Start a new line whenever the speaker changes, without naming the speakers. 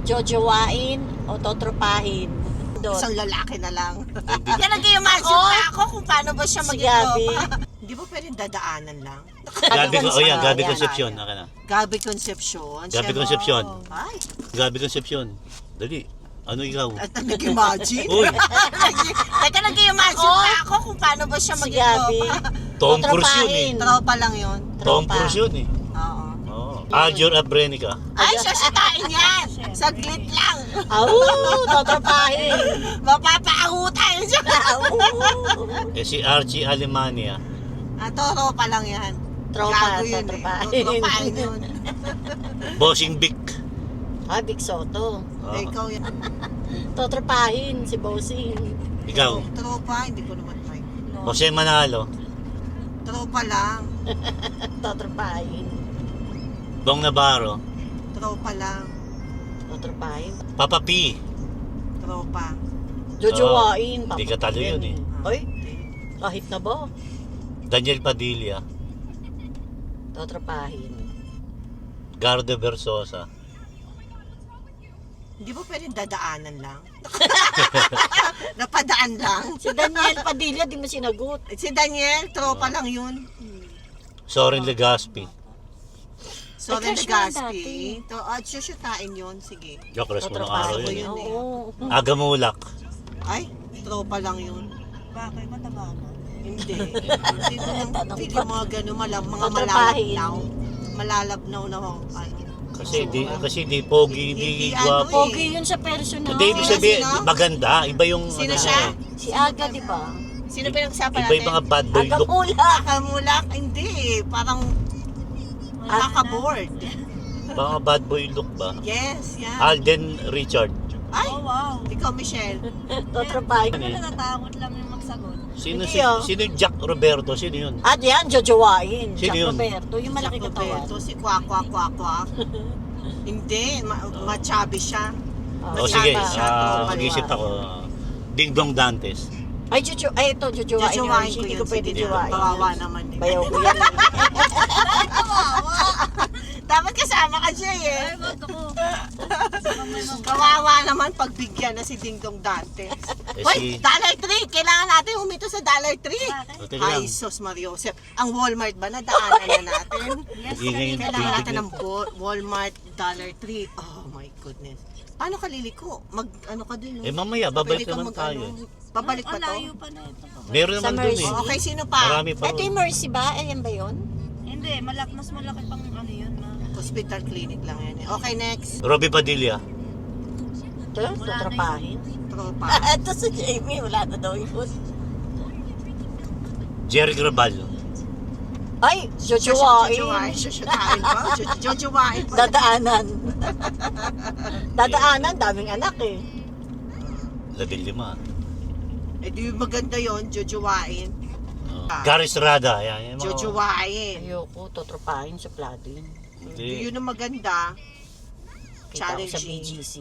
jojowain o totropahin?
Isang lalaki na lang.
Ibig-
Kaya nag-imagine pa ako kung paano ba siya
Si
maging
Gabi.
tropa. Hindi ba pwedeng dadaanan lang?
Gabi ko, oh yan, Gabi
Ayan,
Concepcion.
ayan.
Naka na.
Gabi Concepcion.
Gabi
siya-
Concepcion.
Ay,
Gabi Concepcion. Dali. Ano ikaw?
at nag-imagine.
Uy,
Teka, nag-imagine pa ako kung paano ba siya
Si
maging
Gabi.
tropa.
Tom Cruise yun eh.
Tropa lang yun.
Tom
Tropa.
Cruise yun eh.
Oo.
Oh. Aljur Abrenica.
Ay, sasyatain yan! Saglit lang!
Au, totropahin.
Mapapaahu tayo dyan!
Eh si Archie Alemania.
Tropa lang yan.
Tropa,
Gago yun
totropahin.
Totropahin yun.
Bossing Vic.
Ah, Big Soto.
Oh.
Ikaw yan.
Totropahin, si Bossing.
Ikaw.
Tropa, hindi ko naman try.
Jose Manalo.
Tropa lang.
Totropahin.
Bong Navarro.
Tropa lang.
Totropahin.
Papa P.
Tropa.
Jojowain.
Hindi ka talo yun eh.
Ay, kahit na ba?
Daniel Padilla.
Totropahin.
Gardo Versosa.
Hindi ba pwedeng dadaanan lang? Napadaan lang.
Si Daniel Padilla, di mo sinagot.
Si Daniel, tropa lang yun.
Soren Legaspi.
So,
Ay, crush mo yan
Legaspi. Susyutain yun. Sige.
Joke, mo ng araw
Totropahin.
yun eh.
Oo.
Agamulak.
Ay, tropa lang yun.
Bakit mataba na?
Hindi. Hindi ka mga gano'n, mga
Totropahin.
malalabnaw. Malalabnaw na ano.
Kasi di pogi,
Hindi
di
ano
gwapo.
Pogi yun sa personal.
Hindi, ibig sabihin,
Sino?
maganda. Iba yung...
Sino
ano,
siya?
Si Aga, di ba?
Sino pinag-usapan
Iba
natin?
yung mga bad boy
Aga
look.
Pula.
Akamulak? Hindi. Parang nakaka-board.
Mga bad boy look ba?
Yes, yan.
Alden Richard.
Ay,
Oh, wow.
ikaw, Michelle.
Totropahin.
Ano yun?
Natatakot lang yung magsagot.
Sino
Hindi,
si
oh.
sino yung Jack Roberto? Sino yun?
At yan, jojowain.
Sino
Jack
yun?
Roberto, yung malaki katawan.
Roberto, si Kwak. Hindi, machabi siya.
Oh,
O sige,
Machabi siya, tropa
mag-isip
niya.
ako. Ding Dong Dantes.
Ay, ito, jojowain.
Jojowain
yun.
ko
Hindi
yun.
ko pwede
Sige,
jowain.
kawawa naman eh.
Bayaw ko yan.
Dapat kasama ka siya eh.
Ay, wag ako.
Kawawa naman pagbigyan na si Ding Dong Dantes.
Eh,
Wait,
si...
$3. Kailangan natin humito sa $3.
O, teka lang.
Ay, sos Mariosep. Ang Walmart ba na daanan na natin?
Yes,
Ingay yung
Kailangan natin
bibig
ng Walmart $3. Oh my goodness. Paano ka liliko? Ano ka dun?
Eh mamaya, babalik
Pwede kang
naman tayo.
Babalik pa
Ang
to?
layo pa na ito.
Meron
Sa
naman dun
Mercy.
eh.
Oh, okay, sino pa?
Marami pa
Ito
ron.
yung Mercy ba? Ayan ba yun?
Hindi, mas malaki pang ano yun.
Hospital clinic lang yan. Okay, next.
Robbie Padilla.
Ito, totropahin.
Tropa.
Ito si Jamie, wala na daw yun.
Jerry Graballo.
Ay, jojowain.
Jojowain ba? Jojowain pa.
Dadaanan. Dadaanan, daming anak eh.
15.
Eh di maganda yon, jojowain.
Gary Estrada. Yan, yung mga...
Jojowain.
Ayoko, totropahin, suplado yun.
Hindi.
Yun ang maganda.
Kita ko sa
Challenging.
BGC.